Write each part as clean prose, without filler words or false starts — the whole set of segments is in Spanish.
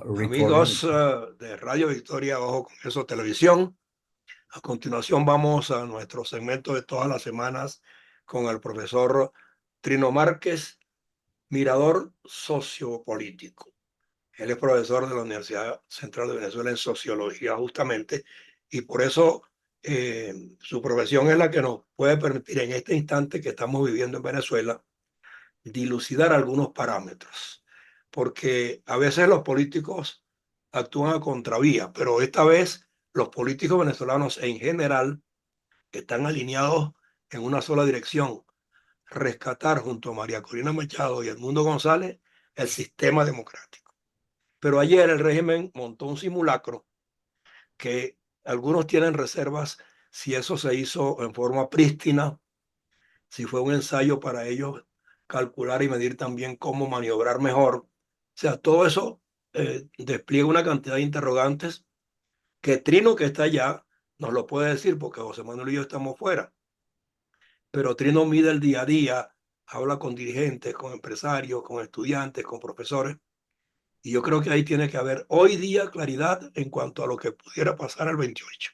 Recording. Amigos de Radio Victoria, Ojo con Eso Televisión. A continuación vamos a nuestro segmento de todas las semanas con el profesor Trino Márquez, mirador sociopolítico. Él es profesor de la Universidad Central de Venezuela en Sociología justamente, y por eso su profesión es la que nos puede permitir en este instante que estamos viviendo en Venezuela dilucidar algunos parámetros, porque a veces los políticos actúan a contravía, pero esta vez los políticos venezolanos en general están alineados en una sola dirección: rescatar junto a María Corina Machado y Edmundo González el sistema democrático. Pero ayer el régimen montó un simulacro que algunos tienen reservas si eso se hizo en forma prístina, si fue un ensayo para ellos calcular y medir también cómo maniobrar mejor. O sea, todo eso despliega una cantidad de interrogantes que Trino, que está allá, nos lo puede decir porque José Manuel y yo estamos fuera. Pero Trino mide el día a día, habla con dirigentes, con empresarios, con estudiantes, con profesores. Y yo creo que ahí tiene que haber hoy día claridad en cuanto a lo que pudiera pasar el 28.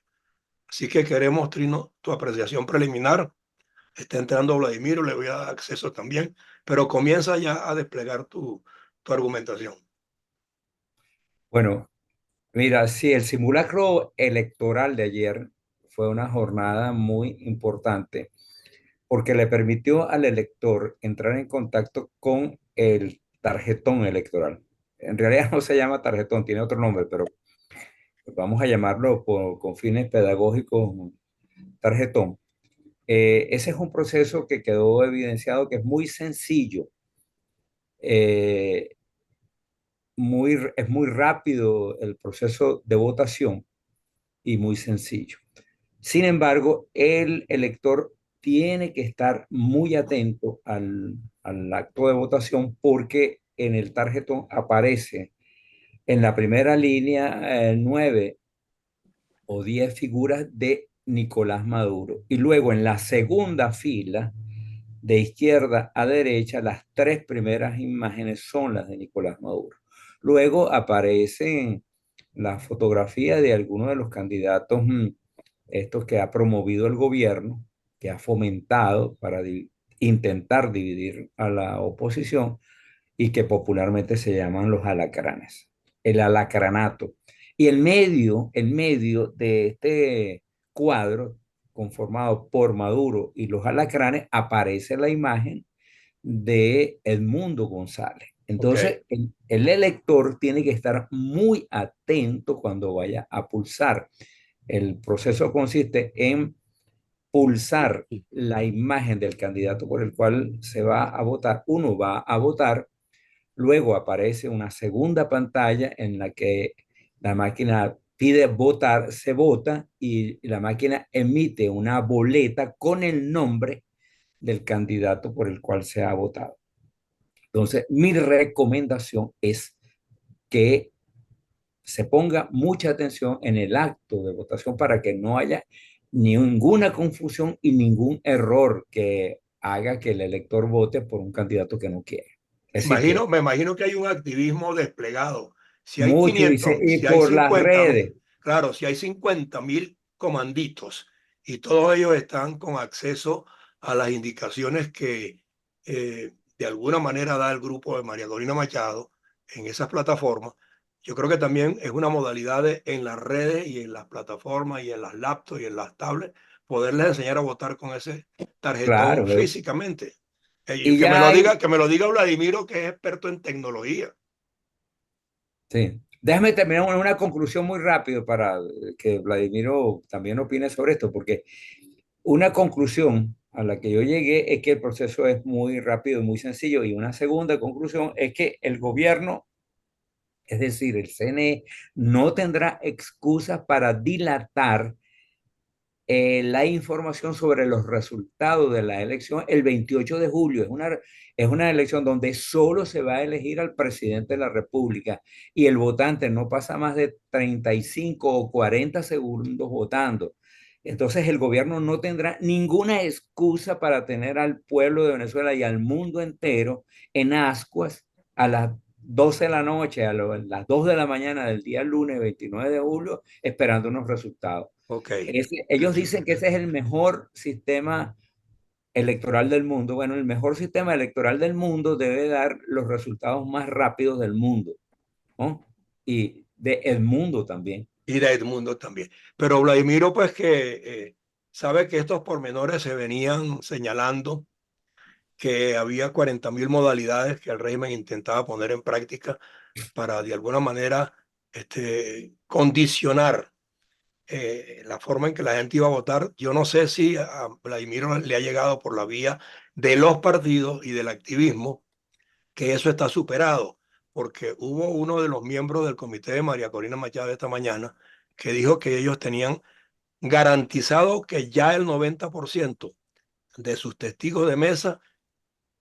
Así que queremos, Trino, tu apreciación preliminar. Está entrando Vladimiro, le voy a dar acceso también, pero comienza ya a desplegar tu argumentación. Bueno, mira, sí, el simulacro electoral de ayer fue una jornada muy importante porque le permitió al elector entrar en contacto con el tarjetón electoral. En realidad no se llama tarjetón, tiene otro nombre, pero vamos a llamarlo con fines pedagógicos tarjetón. Ese es un proceso que quedó evidenciado que es muy sencillo. Eh, es muy rápido el proceso de votación y muy sencillo. Sin embargo, el elector tiene que estar muy atento al acto de votación porque en el tarjetón aparece en la primera línea 9 o 10 figuras de Nicolás Maduro y luego en la segunda fila de izquierda a derecha, las tres primeras imágenes son las de Nicolás Maduro. Luego aparecen la fotografía de algunos de los candidatos, estos que ha promovido el gobierno, que ha fomentado para intentar dividir a la oposición y que popularmente se llaman los alacranes, el alacranato. Y el medio de este cuadro conformado por Maduro y los alacranes, aparece la imagen de Edmundo González. Ok, Entonces, el elector tiene que estar muy atento cuando vaya a pulsar. El proceso consiste en pulsar la imagen del candidato por el cual se va a votar. Uno va a votar, luego aparece una segunda pantalla en la que la máquina pide votar, se vota y la máquina emite una boleta con el nombre del candidato por el cual se ha votado. Entonces, mi recomendación es que se ponga mucha atención en el acto de votación para que no haya ninguna confusión y ningún error que haga que el elector vote por un candidato que no quiere. Es decir, que me imagino que hay un activismo desplegado. Si hay mucho 500, y si hay por las 50, redes, claro, si hay 50.000 comanditos y todos ellos están con acceso a las indicaciones que de alguna manera da el grupo de María Corina Machado en esas plataformas, yo creo que también es una modalidad en las redes y en las plataformas y en las laptops y en las tablets poderles enseñar a votar con ese tarjetón claro, físicamente. y ya hay, Que me lo diga Vladimiro, que es experto en tecnología. sí. Déjame terminar con una conclusión muy rápido para que Vladimiro también opine sobre esto, porque una conclusión a la que yo llegué es que el proceso es muy rápido y muy sencillo. Y una segunda conclusión es que el gobierno, es decir, el CNE, no tendrá excusas para dilatar la información sobre los resultados de la elección el 28 de julio. Es una elección donde solo se va a elegir al presidente de la República y el votante no pasa más de 35 o 40 segundos votando. Entonces el gobierno no tendrá ninguna excusa para tener al pueblo de Venezuela y al mundo entero en ascuas a las 12 de la noche, las 2 de la mañana del día lunes 29 de julio, esperando unos resultados. Ok. Ellos dicen que ese es el mejor sistema electoral del mundo. Bueno, el mejor sistema electoral del mundo debe dar los resultados más rápidos del mundo, ¿no? Y del mundo también. Y de Edmundo también. Pero Vladimiro, pues que sabe que estos pormenores se venían señalando, que había 40.000 modalidades que el régimen intentaba poner en práctica para de alguna manera condicionar la forma en que la gente iba a votar. Yo no sé si a Vladimiro le ha llegado por la vía de los partidos y del activismo que eso está superado, porque hubo uno de los miembros del comité de María Corina Machado esta mañana que dijo que ellos tenían garantizado que ya el 90% de sus testigos de mesa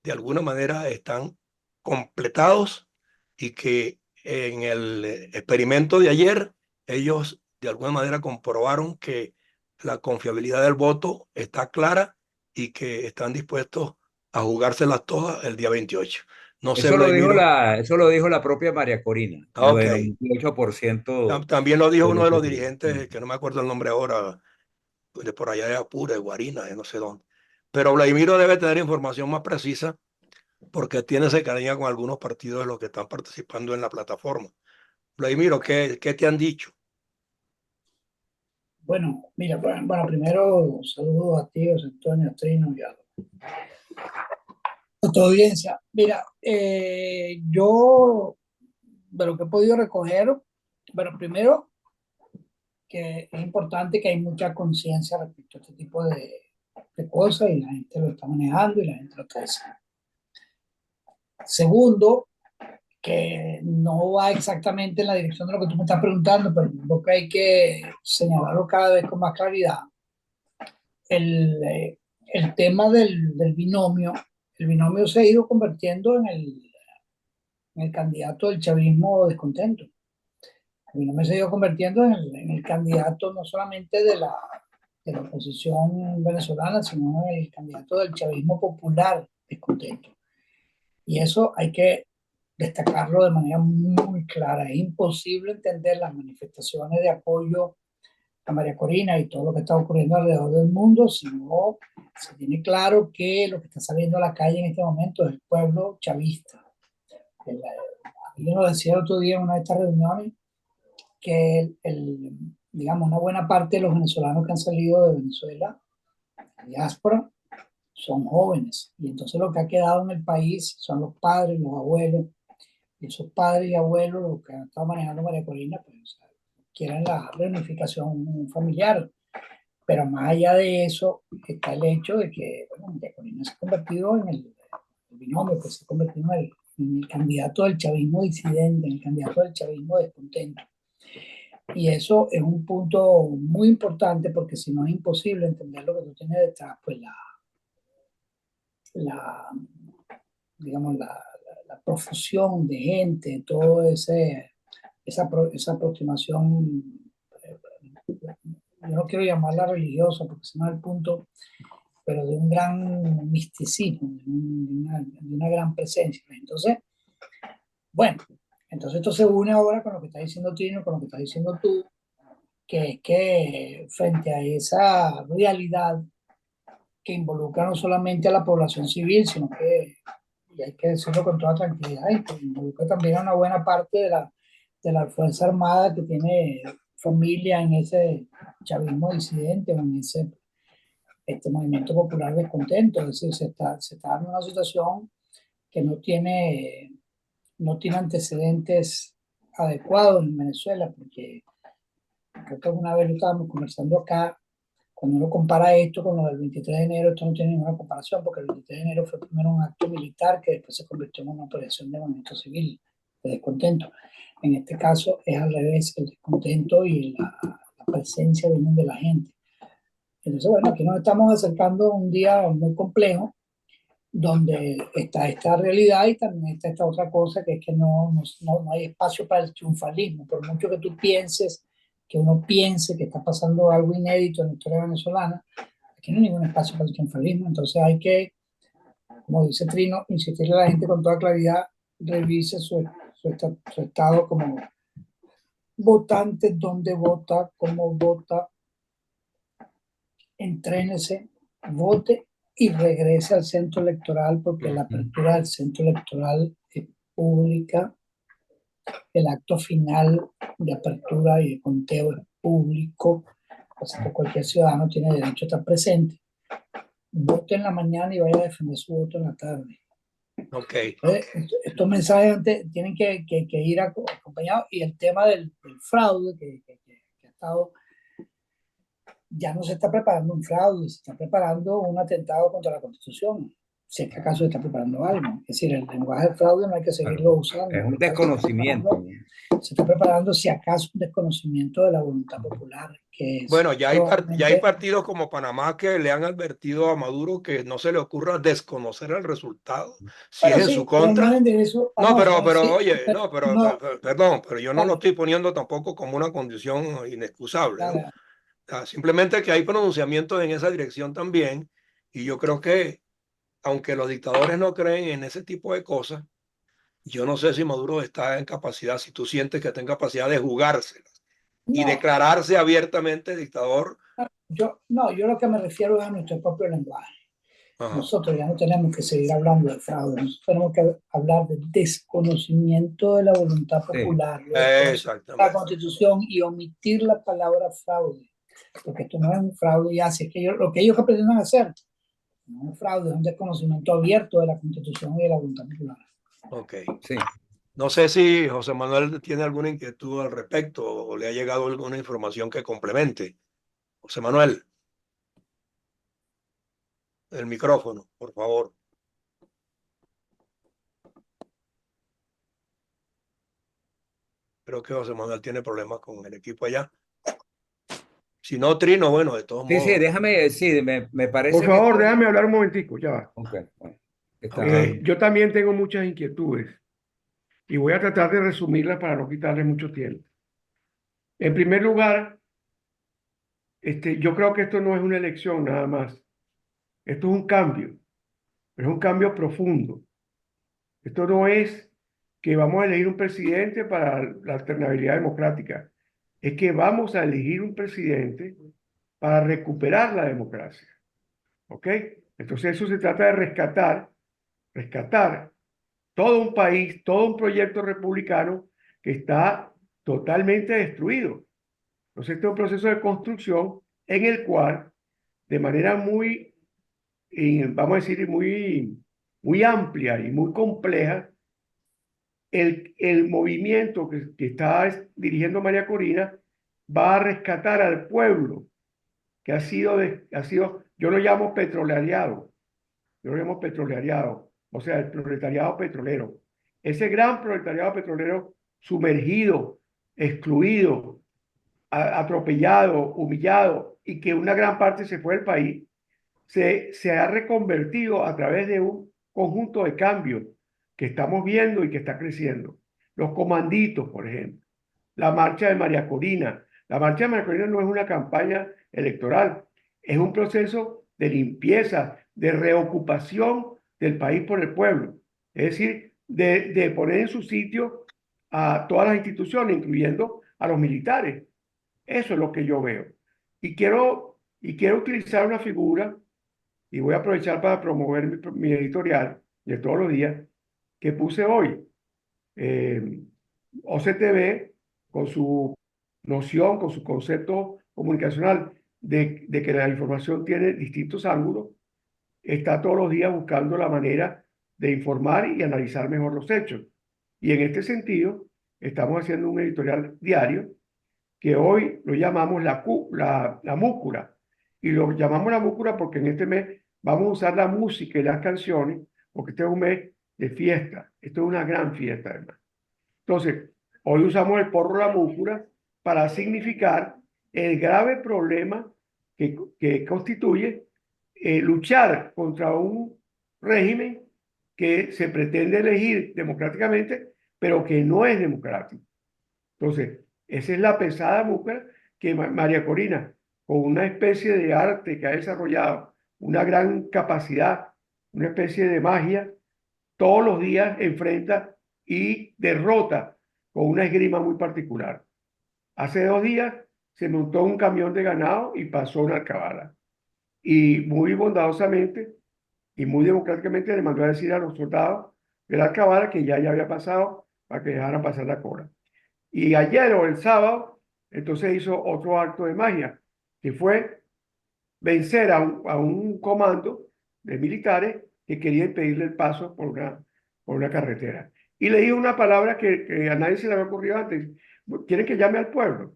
de alguna manera están completados y que en el experimento de ayer ellos de alguna manera comprobaron que la confiabilidad del voto está clara y que están dispuestos a jugárselas todas el día 28. No sé, Vladimiro. Eso lo dijo la propia María Corina, lo Ok. del 98%. También lo dijo de uno los de los testigos. dirigentes, que no me acuerdo el nombre ahora, de por allá de Apure, de Guarina, de no sé dónde. Pero Vladimiro debe tener información más precisa porque tiene cercanía con algunos partidos de los que están participando en la plataforma. Vladimiro, ¿qué te han dicho? Bueno, mira, bueno, primero saludos a ti, José Antonio, a Trino y a tu audiencia. Mira, yo de lo que he podido recoger, bueno, primero que es importante que hay mucha conciencia respecto a este tipo de cosas y la gente lo está manejando y la gente lo está diciendo. Segundo, que no va exactamente en la dirección de lo que tú me estás preguntando, pero creo que hay que señalarlo cada vez con más claridad. El tema del binomio, el binomio se ha ido convirtiendo en el candidato del chavismo descontento. El binomio se ha ido convirtiendo en el candidato no solamente de la oposición venezolana, sino en el candidato del chavismo popular descontento. Y eso hay que destacarlo de manera muy clara. Es imposible entender las manifestaciones de apoyo a María Corina y todo lo que está ocurriendo alrededor del mundo, si no se tiene claro que lo que está saliendo a la calle en este momento es el pueblo chavista. Yo lo decía el otro día en una de estas reuniones que digamos, una buena parte de los venezolanos que han salido de Venezuela, la diáspora, son jóvenes. Y entonces lo que ha quedado en el país son los padres, los abuelos. Y esos padres y abuelos, los que han estado manejando María Corina, pues quieren la reunificación familiar. Pero más allá de eso está el hecho de que, bueno, María Corina se ha convertido en el binomio, pues se ha convertido en el candidato del chavismo disidente, en el candidato del chavismo descontento. Y eso es un punto muy importante porque si no es imposible entender lo que tú tienes detrás, pues la digamos, la profusión de gente, todo esa aproximación, yo no quiero llamarla religiosa porque ese no es el punto, pero de un gran misticismo, de una gran presencia. Entonces, bueno, entonces esto se une ahora con lo que está diciendo Trino, con lo que está diciendo tú, que es que frente a esa realidad que involucra no solamente a la población civil, sino que, y hay que decirlo con toda tranquilidad, y que involucra también a una buena parte de la Fuerza Armada que tiene familia en ese chavismo disidente o en ese este movimiento popular descontento. Es decir, se está dando una situación que no tiene antecedentes adecuados en Venezuela, porque creo que una vez lo estábamos conversando acá, cuando uno compara esto con lo del 23 de enero, esto no tiene ninguna comparación, porque el 23 de enero fue primero un acto militar que después se convirtió en una operación de movimiento civil, de descontento. En este caso es al revés, el descontento y la presencia vienen de la gente. Entonces, bueno, aquí nos estamos acercando a un día muy complejo, donde está esta realidad y también está esta otra cosa, que es que no hay espacio para el triunfalismo. Por mucho que tú pienses, que uno piense que está pasando algo inédito en la historia venezolana, aquí no hay ningún espacio para el triunfalismo. Entonces hay que, como dice Trino, insistirle a la gente con toda claridad, revise su su estado como votante, dónde vota, cómo vota, entrénese, vote y regrese al centro electoral, porque la apertura del centro electoral es pública, el acto final de apertura y de conteo es público, así que cualquier ciudadano tiene derecho a estar presente. Vote en la mañana y vaya a defender su voto en la tarde. Ok. Estos mensajes antes tienen que ir acompañados, y el tema del fraude que ha estado, ya no se está preparando un fraude, se está preparando un atentado contra la Constitución, si es que acaso se está preparando algo. Es decir, el lenguaje del fraude no hay que seguirlo usando. Es un desconocimiento. Se está preparando si acaso un desconocimiento de la voluntad popular. Que es Bueno, ya hay probablemente... partidos como Panamá que le han advertido a Maduro que no se le ocurra desconocer el resultado si Bueno, es en su sí, pero no contra. de eso. No, Sí, oye, no, no, perdón, pero yo no lo claro, estoy poniendo tampoco como una condición inexcusable, ¿no? claro. Simplemente que hay pronunciamientos en esa dirección también, y yo creo que, aunque los dictadores no creen en ese tipo de cosas, yo no sé si Maduro está en capacidad, si tú sientes que está en capacidad de jugárselas y No, declararse abiertamente dictador. yo lo que me refiero es a nuestro propio lenguaje. Ajá. Nosotros ya no tenemos que seguir hablando de fraude, nosotros tenemos que hablar de desconocimiento de la voluntad Sí. popular, de la Exactamente. Constitución, y omitir la palabra fraude, porque esto no es un fraude ya, si es que lo que ellos pretenden hacer no es un fraude, es un desconocimiento abierto de la Constitución y de la voluntad popular. Ok. Sí. No sé si José Manuel tiene alguna inquietud al respecto o le ha llegado alguna información que complemente. José Manuel, el micrófono, por favor. Creo que José Manuel tiene problemas con el equipo allá. Si no, Trino, bueno, de todos Sí, modos. déjame, sí, me Por parece que favor, déjame hablar un momentico, ya va. Ok, bueno, Ok. Yo también tengo muchas inquietudes y voy a tratar de resumirlas para no quitarle mucho tiempo. En primer lugar, yo creo que esto no es una elección nada más. Esto es un cambio, pero es un cambio profundo. Esto no es que vamos a elegir un presidente para la alternabilidad democrática. Es que vamos a elegir un presidente para recuperar la democracia. ¿Ok? Entonces eso se trata de rescatar todo un país, todo un proyecto republicano que está totalmente destruido. Entonces, este es un proceso de construcción en el cual, de manera muy, vamos a decir, muy amplia y muy compleja, el movimiento que está dirigiendo María Corina va a rescatar al pueblo que ha sido, yo lo llamo petrolariado, o sea, el proletariado petrolero. Ese gran proletariado petrolero sumergido, excluido, atropellado, humillado, y que una gran parte se fue del país, se ha reconvertido a través de un conjunto de cambios que estamos viendo y que está creciendo. Los comanditos, por ejemplo, la marcha de María Corina. La marcha de María Corina no es una campaña electoral, es un proceso de limpieza, de reocupación del país por el pueblo. Es decir, de poner en su sitio a todas las instituciones, incluyendo a los militares. Eso es lo que yo veo. Y quiero utilizar una figura, y voy a aprovechar para promover mi editorial de todos los días, que puse hoy. Eh, OCTV, con su noción, con su concepto comunicacional de que la información tiene distintos ángulos, está todos los días buscando la manera de informar y analizar mejor los hechos. Y en este sentido, estamos haciendo un editorial diario que hoy lo llamamos la múcura. Y lo llamamos la múcura porque en este mes vamos a usar la música y las canciones, porque este es un mes de fiesta. Esto es una gran fiesta, además. Entonces, hoy usamos el porro la múcura para significar el grave problema que constituye luchar contra un régimen que se pretende elegir democráticamente, pero que no es democrático. Entonces, esa es la pesada mujer que María Corina, con una especie de arte que ha desarrollado, una gran capacidad, una especie de magia, todos los días enfrenta y derrota con una esgrima muy particular. Hace 2 días se montó un camión de ganado y pasó una alcabala. Y muy bondadosamente y muy democráticamente le mandó a decir a los soldados de la alcabala que ya había pasado para que dejaran pasar la cola. Y ayer o el sábado, entonces hizo otro acto de magia, que fue vencer a un comando de militares que quería impedirle el paso por una carretera. Y le dijo una palabra que a nadie se le había ocurrido antes. Quieren que llame al pueblo,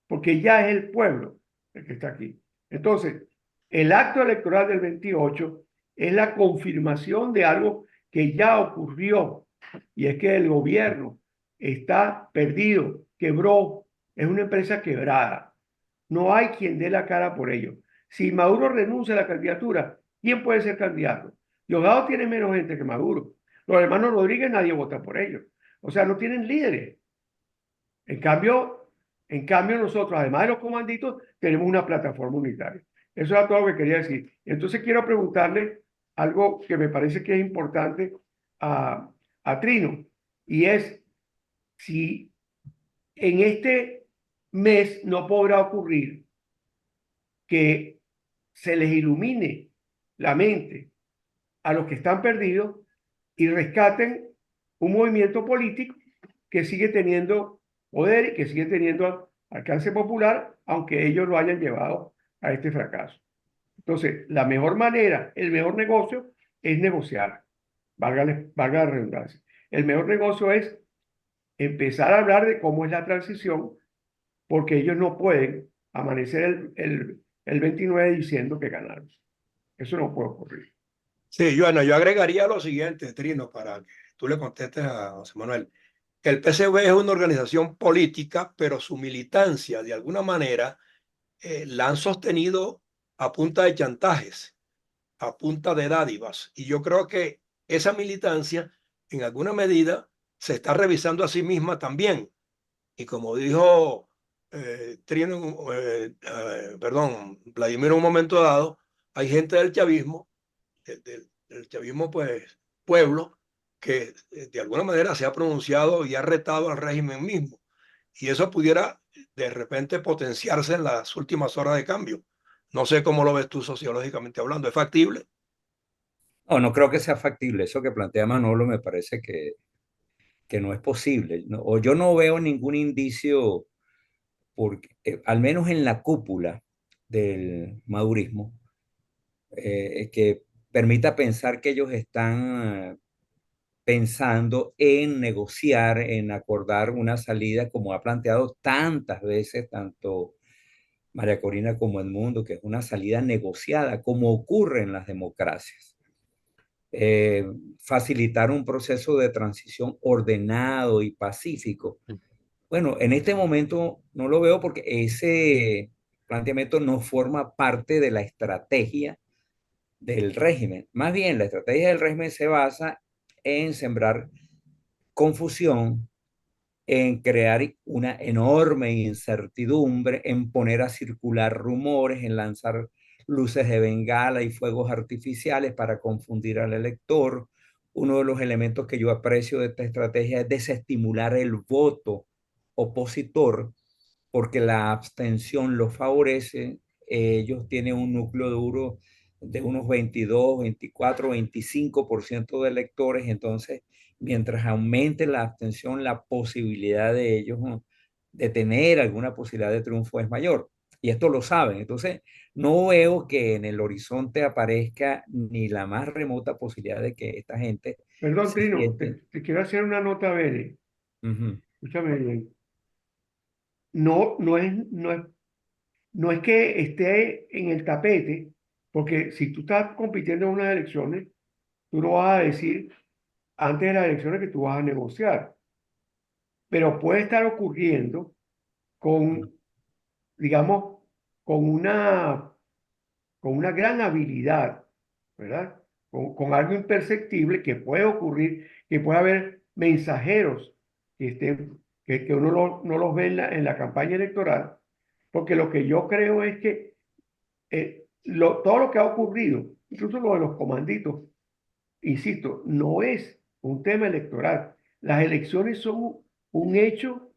porque ya es el pueblo el que está aquí. Entonces, el acto electoral del 28 es la confirmación de algo que ya ocurrió, y es que el gobierno está perdido, quebró, es una empresa quebrada. No hay quien dé la cara por ello. Si Maduro renuncia a la candidatura, ¿quién puede ser candidato? Diosdado tiene menos gente que Maduro. Los hermanos Rodríguez nadie vota por ellos. O sea, no tienen líderes. En cambio, nosotros, además de los comanditos, tenemos una plataforma unitaria. Eso era todo lo que quería decir. Entonces quiero preguntarle algo que me parece que es importante a Trino, y es si en este mes no podrá ocurrir que se les ilumine la mente a los que están perdidos y rescaten un movimiento político que sigue teniendo poder y que sigue teniendo alcance popular, aunque ellos lo hayan llevado a este fracaso. Entonces, la mejor manera, el mejor negocio es negociar, valga la redundancia. El mejor negocio es empezar a hablar de cómo es la transición, porque ellos no pueden amanecer el 29 diciendo que ganaron. Eso no puede ocurrir. Sí, Joana, yo agregaría lo siguiente, Trino, para que tú le contestes a José Manuel. El PCV es una organización política, pero su militancia, de alguna manera, la han sostenido a punta de chantajes, a punta de dádivas. Y yo creo que esa militancia, en alguna medida, se está revisando a sí misma también. Y como dijo Trino, perdón, Vladimir, en un momento dado, hay gente del chavismo, del chavismo, pues, pueblo, que de alguna manera se ha pronunciado y ha retado al régimen mismo. Y eso pudiera de repente potenciarse en las últimas horas de cambio. No sé cómo lo ves tú sociológicamente hablando. ¿Es factible? No, no creo que sea factible. Eso que plantea Manolo me parece que no es posible, ¿no? O yo no veo ningún indicio, porque, al menos en la cúpula del madurismo, que permita pensar que ellos están pensando en negociar, en acordar una salida, como ha planteado tantas veces tanto María Corina como Edmundo, que es una salida negociada, como ocurre en las democracias. eh, Facilitar un proceso de transición ordenado y pacífico. Bueno, en este momento no lo veo porque ese planteamiento no forma parte de la estrategia del régimen. Más bien, la estrategia del régimen se basa en sembrar confusión, en crear una enorme incertidumbre, en poner a circular rumores, en lanzar luces de bengala y fuegos artificiales para confundir al elector. Uno de los elementos que yo aprecio de esta estrategia es desestimular el voto opositor, porque la abstención los favorece. Ellos tienen un núcleo duro de unos 22, 24, 25% de electores. Entonces, mientras aumente la abstención, la posibilidad de ellos, ¿no?, de tener alguna posibilidad de triunfo es mayor. Y esto lo saben. Entonces, no veo que en el horizonte aparezca ni la más remota posibilidad de que esta gente Perdón, se Trino, siente. te quiero hacer una nota, Bere. Ujú. Escúchame bien. No, no es que esté en el tapete, porque si tú estás compitiendo en unas elecciones, tú no vas a decir antes de las elecciones que tú vas a negociar, pero puede estar ocurriendo con, digamos, con una, con una gran habilidad, ¿verdad? Con algo imperceptible que puede ocurrir, que puede haber mensajeros que uno no los ve en la campaña electoral, porque lo que yo creo es que todo lo que ha ocurrido, incluso lo de los comanditos, insisto, no es un tema electoral. Las elecciones son un hecho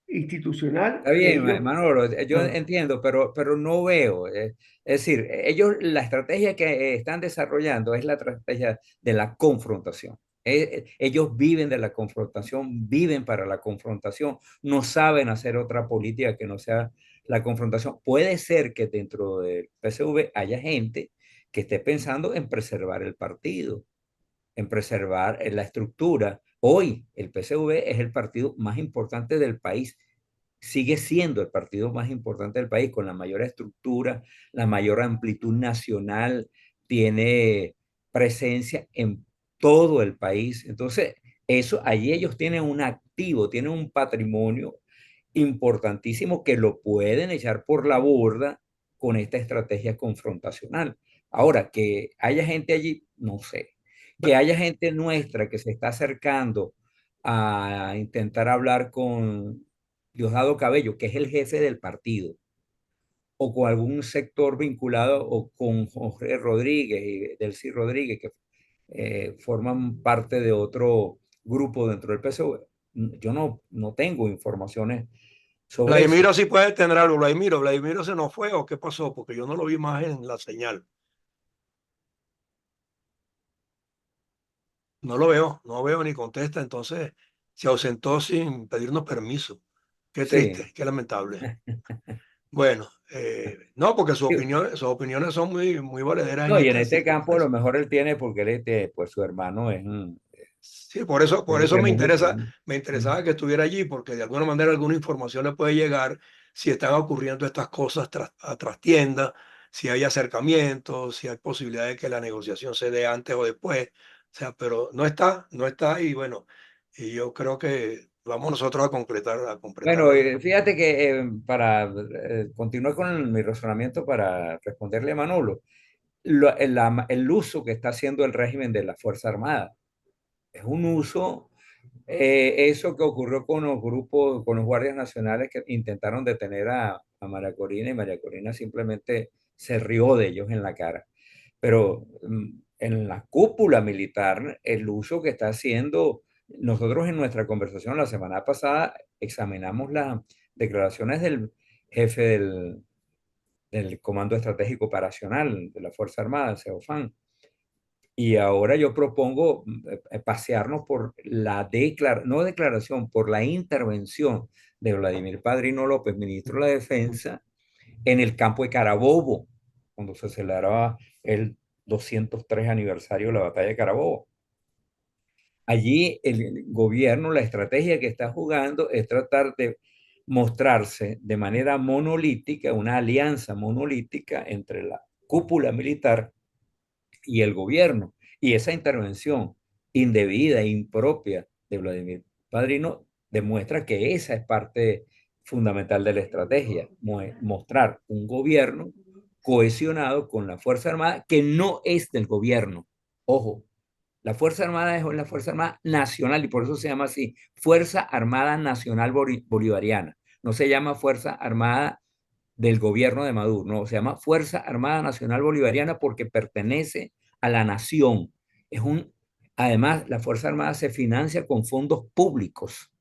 institucional Está que bien, ellos... Manolo, yo Ah, entiendo, pero no veo. Es decir, ellos, la estrategia que están desarrollando es la estrategia de la confrontación. Ellos viven de la confrontación, viven para la confrontación, no saben hacer otra política que no sea la confrontación. Puede ser que dentro del PSV haya gente que esté pensando en preservar el partido, en preservar la estructura. Hoy el PSV es el partido más importante del país, sigue siendo el partido más importante del país, con la mayor estructura, la mayor amplitud nacional, tiene presencia en todo el país. Entonces, eso, allí ellos tienen un activo, tienen un patrimonio importantísimo que lo pueden echar por la borda con esta estrategia confrontacional. Ahora, que haya gente allí, no sé. Que haya gente nuestra que se está acercando a intentar hablar con Diosdado Cabello, que es el jefe del partido, o con algún sector vinculado, o con Jorge Rodríguez y Delcy Rodríguez, que forman parte de otro grupo dentro del PSV. Yo no tengo informaciones sobre eso. Vladimiro sí puede tener algo. Vladimiro se nos fue o qué pasó, porque yo no lo vi más en la señal. No lo veo, no veo ni contesta, entonces se ausentó sin pedirnos permiso. Qué Sí. triste, qué lamentable. Bueno, no, porque sus opiniones son muy, muy valederas en No, y en estas este campo a lo circunstancias. mejor él tiene, porque pues su hermano Sí, por eso es muy... me Mm. interesaba que estuviera allí, porque de alguna manera alguna información le puede llegar si están ocurriendo estas cosas a trastienda, si hay acercamientos, si hay posibilidad de que la negociación se dé antes o después. O sea, pero no está, y bueno, y yo creo que vamos nosotros a completar Bueno, fíjate que para continuar con mi razonamiento para responderle a Manolo, el uso que está haciendo el régimen de la Fuerza Armada es un uso, eso que ocurrió con los grupos, con los guardias nacionales que intentaron detener a María Corina, y María Corina simplemente se rió de ellos en la cara. Pero en la cúpula militar, el uso que está haciendo, nosotros en nuestra conversación la semana pasada examinamos las declaraciones del jefe del Comando Estratégico Operacional de la Fuerza Armada, CEOFAN. Y ahora yo propongo pasearnos por no declaración, por la intervención de Vladimir Padrino López, ministro de la Defensa, en el campo de Carabobo, cuando se celebraba el 203 aniversario de la batalla de Carabobo. Allí el gobierno, la estrategia que está jugando es tratar de mostrarse de manera monolítica, una alianza monolítica entre la cúpula militar y el gobierno. Y esa intervención indebida e impropia de Vladimir Padrino demuestra que esa es parte fundamental de la estrategia, mostrar un gobierno cohesionado con la Fuerza Armada que no es del gobierno. Ojo, la Fuerza Armada es la Fuerza Armada Nacional y por eso se llama así, Fuerza Armada Nacional Bolivariana. No se llama Fuerza Armada del gobierno de Maduro, no, se llama Fuerza Armada Nacional Bolivariana porque pertenece a la nación. Además, la Fuerza Armada se financia con fondos públicos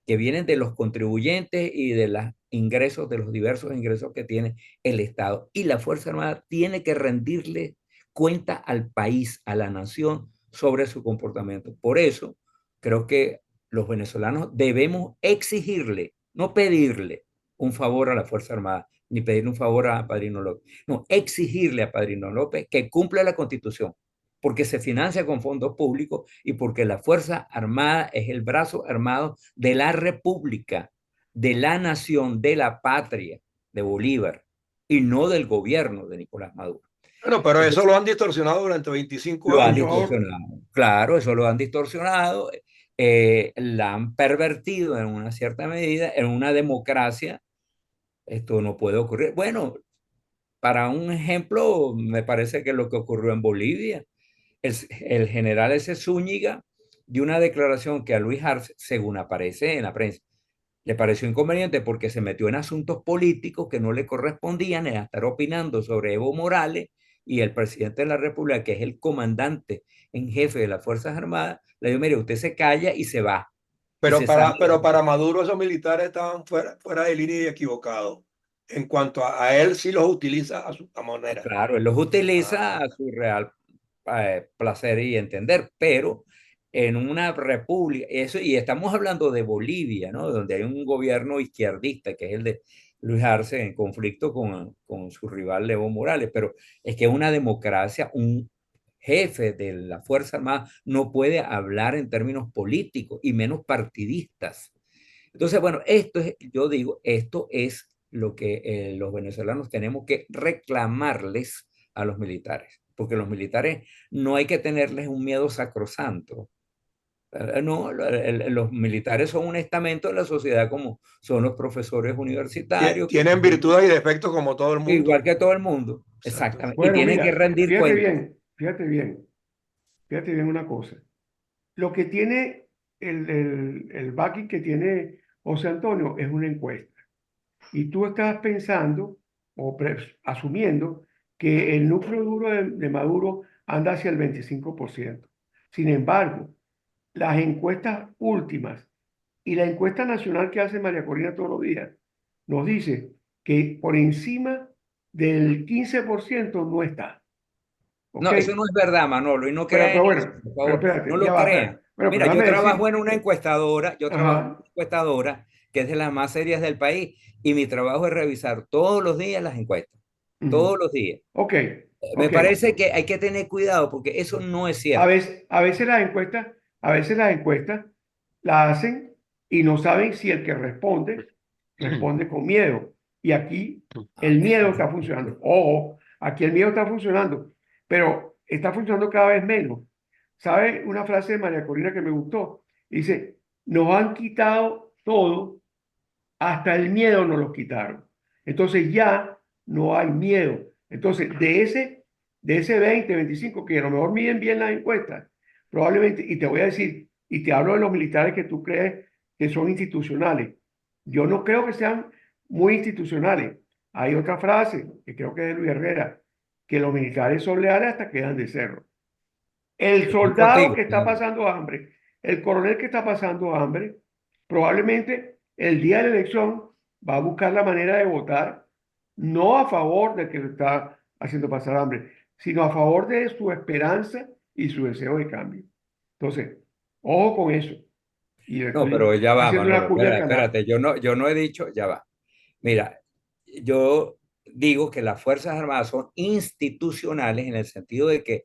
que vienen de los contribuyentes y de los ingresos, de los diversos ingresos que tiene el Estado. Y la Fuerza Armada tiene que rendirle cuenta al país, a la nación, sobre su comportamiento. Por eso, creo que los venezolanos debemos exigirle, no pedirle un favor a la Fuerza Armada, ni pedirle un favor a Padrino López, no, exigirle a Padrino López que cumpla la Constitución, porque se financia con fondos públicos y porque la Fuerza Armada es el brazo armado de la República, de la nación, de la patria de Bolívar y no del gobierno de Nicolás Maduro. Bueno, pero eso Entonces, lo han distorsionado durante 25 lo han años. distorsionado. Claro, eso lo han distorsionado, la han pervertido en una cierta medida, en una democracia. Esto no puede ocurrir. Bueno, para un ejemplo, me parece que lo que ocurrió en Bolivia, el general ese Zúñiga dio una declaración que a Luis Arce, según aparece en la prensa, le pareció inconveniente porque se metió en asuntos políticos que no le correspondían, a estar opinando sobre Evo Morales, y el presidente de la República, que es el comandante en jefe de las Fuerzas Armadas, le dijo, mire, usted se calla y se va, y se sale. Pero para Maduro esos militares estaban fuera de línea y equivocados. En cuanto a él, sí los utiliza a su manera. Claro, él los utiliza a su real placer y entender, pero en una república, eso, y estamos hablando de Bolivia, ¿no? Donde hay un gobierno izquierdista, que es el de Luis Arce, en conflicto con su rival Evo Morales, pero es que una democracia, un jefe de la Fuerza Armada no puede hablar en términos políticos y menos partidistas. Entonces, bueno, esto es, yo digo, esto es lo que los venezolanos tenemos que reclamarles a los militares, porque los militares no hay que tenerles un miedo sacrosanto. No, los militares son un estamento de la sociedad como son los profesores universitarios, Tienen virtudes y defectos como todo el mundo. igual que todo el mundo, Exacto. exactamente, y Bueno, tienen que mira, rendir cuentas. fíjate bien una cosa. Lo que tiene el backing que tiene José Antonio es una encuesta. Y tú estás pensando o asumiendo que el núcleo duro de Maduro anda hacia el 25%. Sin embargo, las encuestas últimas y la encuesta nacional que hace María Corina todos los días nos dice que por encima del 15% no está. ¿Ok? No, eso no es verdad, Manolo, y no Pero, crean pero eso, bueno, por pero favor, espérate, no ya lo va, crean. espérate. Bueno, pero Mira, yo déjame trabajo decir, en una encuestadora, yo trabajo en una ajá, encuestadora que es de las más serias del país, y mi trabajo es revisar todos los días las encuestas, ujú, todos los días. ok, Me ok. parece que hay que tener cuidado porque eso no es A cierto. veces, a veces las encuestas, a veces las encuestas las hacen y no saben si el que responde con miedo. Y aquí Ah, el miedo está funcionando. Ojo, aquí el miedo está funcionando, pero está funcionando cada vez menos. ¿Sabe una frase de María Corina que me gustó? Dice, nos han quitado todo, hasta el miedo nos lo quitaron. Entonces ya no hay miedo. Entonces, de ese 20, 25, que a lo mejor miden bien las encuestas, probablemente, y te voy a decir, y te hablo de los militares que tú crees que son institucionales. Yo no creo que sean muy institucionales. Hay otra frase, que creo que es de Luis Herrera, que los militares son leales hasta que dan de cerro. El estoy soldado contigo. que está pasando hambre, el coronel que está pasando hambre, probablemente el día de la elección va a buscar la manera de votar no a favor de que lo está haciendo pasar hambre, sino a favor de su esperanza y su deseo de cambio. Entonces, ojo con eso. Y No, estoy pero ya va, haciendo una Manolo, cuña al canal. espérate, yo no he dicho, ya va. Mira, yo digo que las Fuerzas Armadas son institucionales en el sentido de que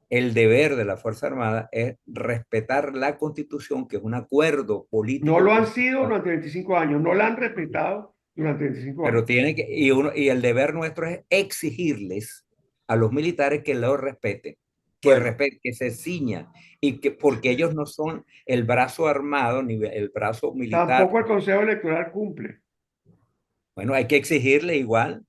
el deber de la Fuerza Armada es respetar la Constitución, que es un acuerdo No político lo han sido consensuado, durante 25 años, no la han respetado durante 25 pero años. tiene que, y el deber nuestro es exigirles a los militares que lo respeten, Bueno, que se ciñan, y que, porque ellos no son el brazo armado ni el brazo militar. Tampoco el Consejo Electoral cumple. Bueno, hay que exigirle igual.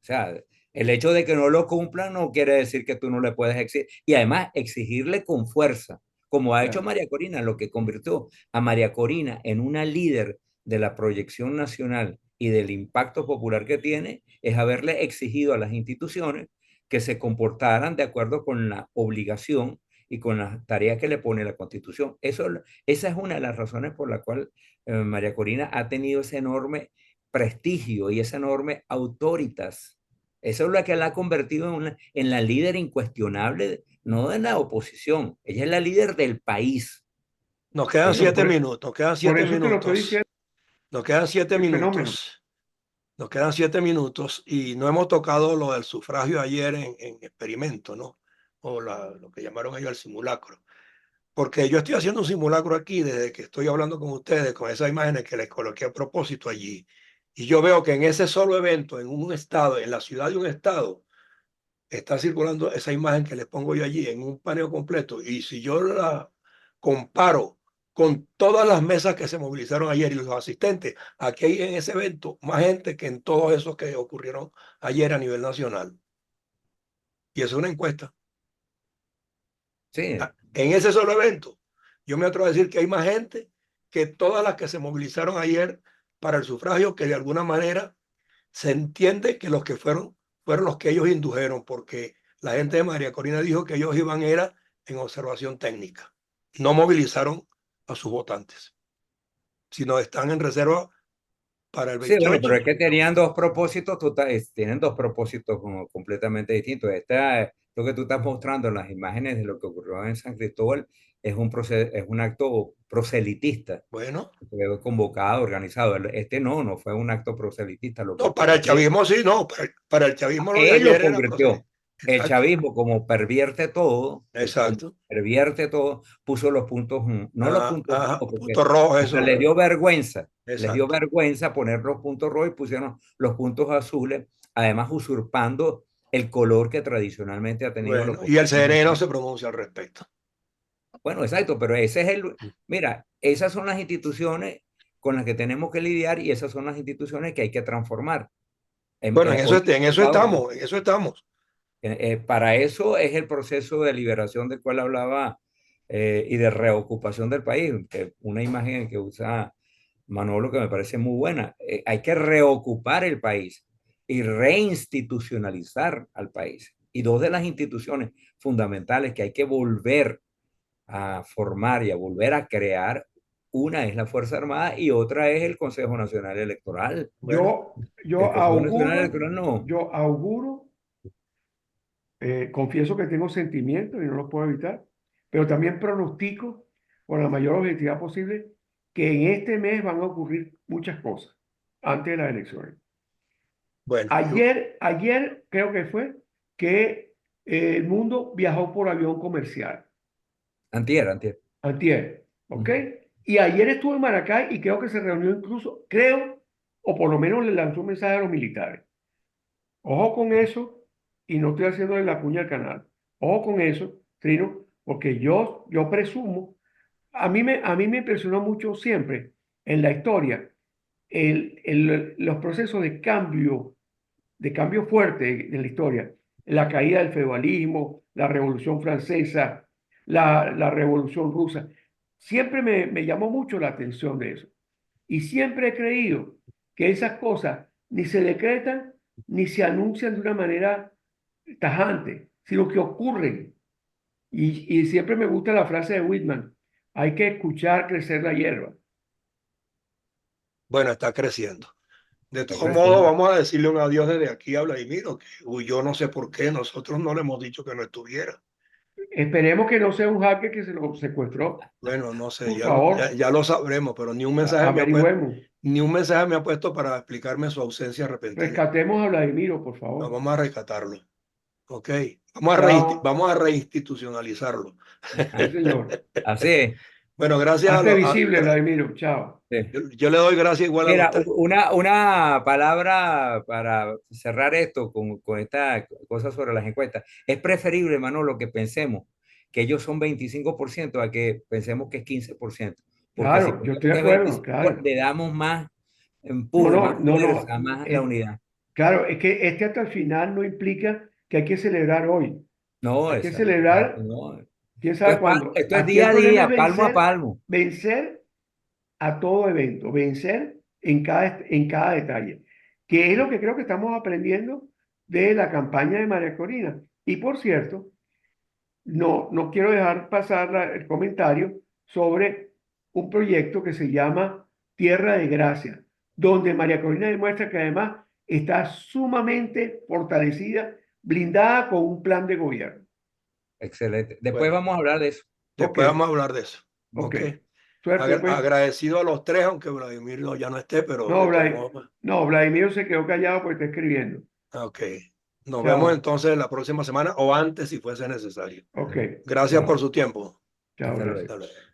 O sea, el hecho de que no lo cumplan no quiere decir que tú no le puedes exigir. Y además, exigirle con fuerza, como ha hecho Ya. María Corina, lo que convirtió a María Corina en una líder de la proyección nacional y del impacto popular que tiene, es haberle exigido a las instituciones que se comportaran de acuerdo con la obligación y con las tareas que le pone la Constitución. Esa es una de las razones por la cual María Corina ha tenido ese enorme prestigio y esa enorme autoritas. Eso es lo que la ha convertido en la líder incuestionable, no de la oposición. Ella es la líder del país. nos quedan ¿Sí? Bueno, 7 minutos, nos quedan por 7 eso te lo estoy diciendo, minutos, nos quedan siete el fenómeno. minutos, nos quedan 7 minutos y no hemos tocado lo del sufragio ayer en experimento, ¿no? O lo que llamaron ellos el simulacro. Porque yo estoy haciendo un simulacro aquí desde que estoy hablando con ustedes, con esas imágenes que les coloqué a propósito allí. Y yo veo que en ese solo evento, en un estado, en la ciudad de un estado, está circulando esa imagen que les pongo yo allí en un paneo completo. Y si yo la comparo con todas las mesas que se movilizaron ayer y los asistentes, aquí hay en ese evento más gente que en todos esos que ocurrieron ayer a nivel nacional. Y eso es una encuesta. Sí, En ese solo evento, yo me atrevo a decir que hay más gente que todas las que se movilizaron ayer para el sufragio, que de alguna manera se entiende que los que fueron los que ellos indujeron, porque la gente de María Corina dijo que ellos iban era en observación técnica. No movilizaron a sus votantes, sino están en reserva para el Sí, bueno, 28. pero es que tenían dos propósitos, tienen dos propósitos como completamente distintos. Lo que tú estás mostrando en las imágenes de lo que ocurrió en San Cristóbal es un acto proselitista, Bueno, fue convocado, organizado. Este no fue un acto proselitista. Lo que no, para el ocurrió, chavismo sí, no, para el chavismo lo de él lo ayer era convirtió. proselitismo. El Exacto, chavismo, como pervierte todo, exacto. puso los puntos, no los puntos Ajá, rojos, porque punto rojo, hasta eso. les dio Exacto. vergüenza poner los puntos rojos y pusieron los puntos azules, además usurpando el color que tradicionalmente ha tenido la Bueno, y el oposición. sereno se pronuncia al respecto. Bueno, exacto, pero mira, esas son las instituciones con las que tenemos que lidiar y esas son las instituciones que hay que transformar. Bueno, en Hoy eso estamos, en eso estamos. Para eso es el proceso de liberación del cual hablaba y de reocupación del país, que una imagen que usa Manolo que me parece muy buena. Hay que reocupar el país y reinstitucionalizar al país. Y dos de las instituciones fundamentales que hay que volver a formar y a volver a crear, una es la Fuerza Armada y otra es el Consejo Nacional Electoral. Bueno, El Consejo Nacional Electoral no. Yo auguro, confieso que tengo sentimientos y no los puedo evitar, pero también pronostico con la mayor objetividad posible que en este mes van a ocurrir muchas cosas antes de las elecciones. bueno, Ayer creo que fue que el mundo viajó por avión comercial. Antier. Antier, ¿ok? Y ayer estuve en Maracay y creo que se reunió incluso, creo, o por lo menos le lanzó un mensaje a los militares. Ojo con eso, y no estoy haciéndole la cuña al canal. Ojo con eso, Trino, porque yo presumo, a mí me impresionó mucho siempre en la historia los procesos de cambio fuerte en la historia. La caída del feudalismo, la Revolución Francesa, la Revolución Rusa. Siempre me llamó mucho la atención de eso. Y siempre he creído que esas cosas ni se decretan ni se anuncian de una manera tajante, sino que ocurren. Y siempre me gusta la frase de Whitman, hay que escuchar crecer la hierba. bueno, está creciendo. De Está todos modos, creciendo. vamos a decirle un adiós desde aquí a Vladimiro, que huyó no sé por qué, nosotros no le hemos dicho que no estuviera. Esperemos que no sea un hacker que se lo secuestró. Bueno, no sé, Por favor, ya lo sabremos, pero averigüemos. ni un mensaje me ha puesto para explicarme su ausencia repentina. Rescatemos a Vladimiro, por No, favor. vamos a rescatarlo. Ok, Chao. vamos a reinstitucionalizarlo. Sí, señor. Así es. Bueno, gracias Hazte visible, Vladimiro. Chao. Sí. yo le doy gracias igual a los Mira, tres. una palabra para cerrar esto con esta cosa sobre las encuestas. Es preferible, Manolo, que pensemos que ellos son 25% a que pensemos que es 15%. Porque si Claro, yo pensamos estoy de que es acuerdo, 25, claro. le damos más No, empuje, no, más no, no. fuerza, más la unidad. Claro, es que hasta el final no implica que hay que celebrar hoy. No, Hay que exacto, celebrar, no. quién sabe cuándo. Esto es Aquí el día a problema es día, palmo a palmo. vencer a todo evento, vencer en cada detalle, que es lo que creo que estamos aprendiendo de la campaña de María Corina. Y por cierto, no quiero dejar pasar el comentario sobre un proyecto que se llama Tierra de Gracia, donde María Corina demuestra que además está sumamente fortalecida, blindada con un plan de gobierno. Excelente. Después Bueno, vamos a hablar de eso. Ok, después vamos a hablar de eso. ok. Ok. Suerte, pues. Agradecido a los tres, aunque Vladimir ya no esté, pero de todos modos. No, Vladimiro se quedó callado porque está escribiendo. Ok. Nos vemos Chao. entonces la próxima semana o antes si fuese necesario. Ok, Gracias por chao. su tiempo. Chao, Hasta gracias. luego. Hasta luego.